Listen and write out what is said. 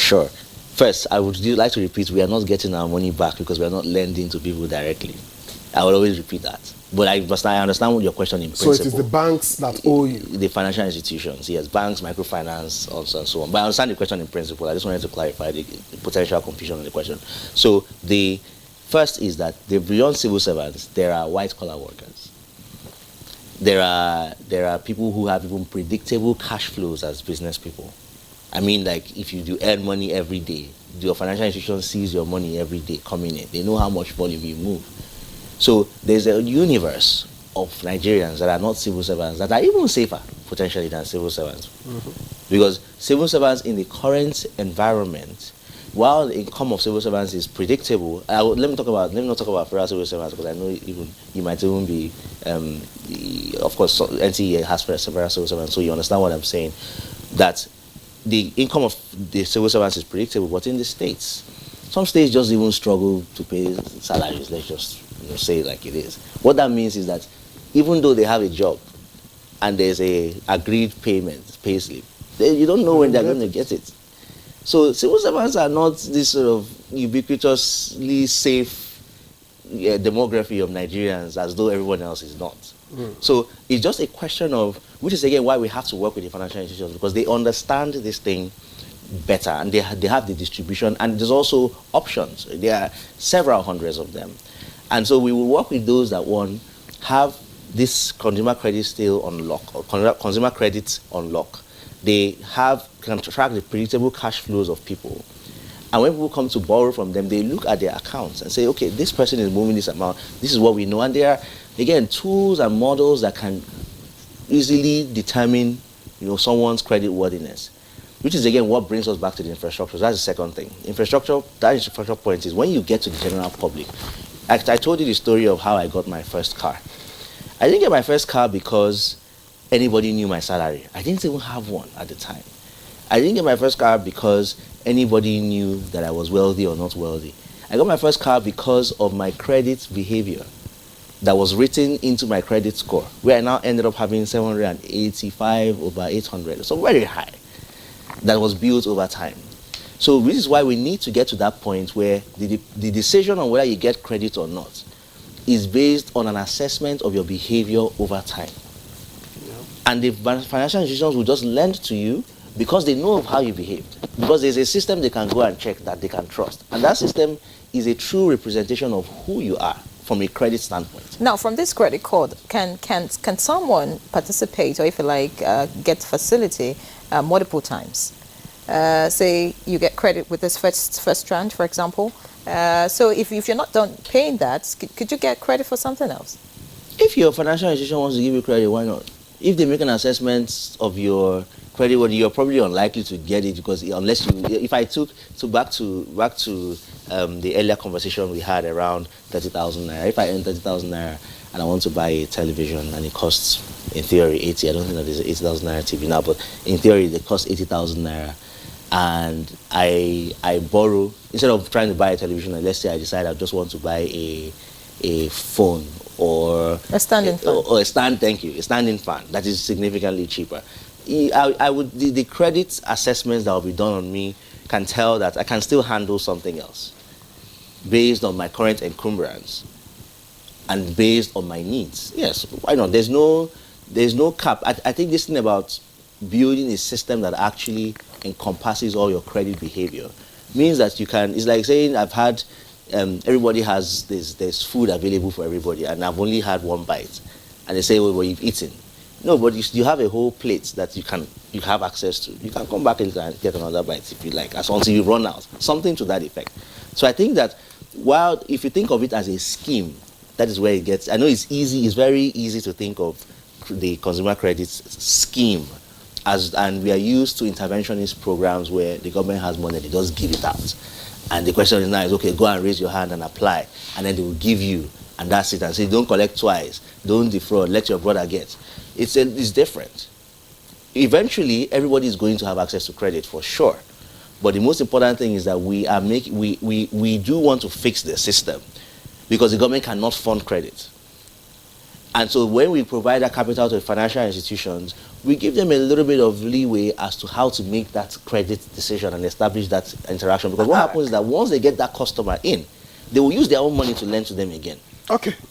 sure. First, I would like to repeat, we are not getting our money back because we are not lending to people directly. I will always repeat that. But I understand what your question in principle. So it is the banks that owe you? The financial institutions, yes. Banks, microfinance, also, and so on. But I understand the question in principle. I just wanted to clarify the potential confusion on the question. So the first is that beyond civil servants, there are white-collar workers. There are people who have even predictable cash flows as business people. I mean, like, if you do earn money every day, your financial institution sees your money every day coming in. They know how much volume you move. So there's a universe of Nigerians that are not civil servants that are even safer, potentially, than civil servants. Because civil servants in the current environment, while the income of civil servants is predictable, let me not talk about federal civil servants, because I know even you might even be, of course, NTA has federal civil servants, so you understand what I'm saying, that the income of the civil servants is predictable, but in the states, some states just even struggle to pay salaries. Let's just say it like it is. What that means is that even though they have a job and there's a agreed payment, payslip, you don't know when they're going to get it. So civil servants are not this sort of ubiquitously safe demography of Nigerians as though everyone else is not. So it's just a question of, which is again why we have to work with the financial institutions, because they understand this thing better and they have the distribution, and there's also options. There are several hundreds of them. And so we will work with those that, one, have this consumer credit still on lock, or consumer credits on lock. They can track the predictable cash flows of people. And when people come to borrow from them, they look at their accounts and say, okay, this person is moving this amount, this is what we know. And there are, again, tools and models that can easily determine, someone's credit worthiness, which is, again, what brings us back to the infrastructure. That's the second thing. That infrastructure point is when you get to the general public. I told you the story of how I got my first car. I didn't get my first car because anybody knew my salary. I didn't even have one at the time. I didn't get my first car because anybody knew that I was wealthy or not wealthy. I got my first car because of my credit behavior that was written into my credit score, where I now ended up having 785 over 800. So very high. That was built over time. So this is why we need to get to that point where the decision on whether you get credit or not is based on an assessment of your behavior over time. Yeah. And the financial institutions will just lend to you because they know of how you behaved. Because there's a system they can go and check that they can trust. And that system is a true representation of who you are from a credit standpoint. Now, from this credit card, can someone participate, or if you like, get facility multiple times? Say you get credit with this first tranche, for example. So if you're not done paying that, could you get credit for something else? If your financial institution wants to give you credit, why not? If they make an assessment of your credit, you're probably unlikely to get it, because unless you, if I took back to the earlier conversation we had around 30,000 naira. If I earn 30,000 naira and I want to buy a television and it costs, in theory, 80. I don't think that there's an 80,000 naira TV now, but in theory, it costs 80,000 naira. And I borrow, instead of trying to buy a television, and let's say I decide I just want to buy a phone or a standing fan. Or a standing fan that is significantly cheaper. The credit assessments that will be done on me can tell that I can still handle something else based on my current encumbrance and based on my needs. Yes, why not? There's no cap. I think this thing about building a system that actually encompasses all your credit behavior means that you can, it's like saying I've had, everybody has, there's food available for everybody and I've only had one bite. And they say, well, you've eaten. No, but you have a whole plate that you have access to. You can come back and get another bite if you like, until you run out. Something to that effect. So I think that while, if you think of it as a scheme, that is where it gets, I know it's very easy to think of the consumer credit scheme and we are used to interventionist programs where the government has money, they just give it out. And the question is now is, okay, go and raise your hand and apply, and then they will give you, and that's it. And say, don't collect twice, don't defraud, let your brother get. It's different. Eventually, everybody is going to have access to credit for sure. But the most important thing is that we do want to fix the system, because the government cannot fund credit. And so when we provide that capital to financial institutions, we give them a little bit of leeway as to how to make that credit decision and establish that interaction. Because what happens is that once they get that customer in, they will use their own money to lend to them again. Okay.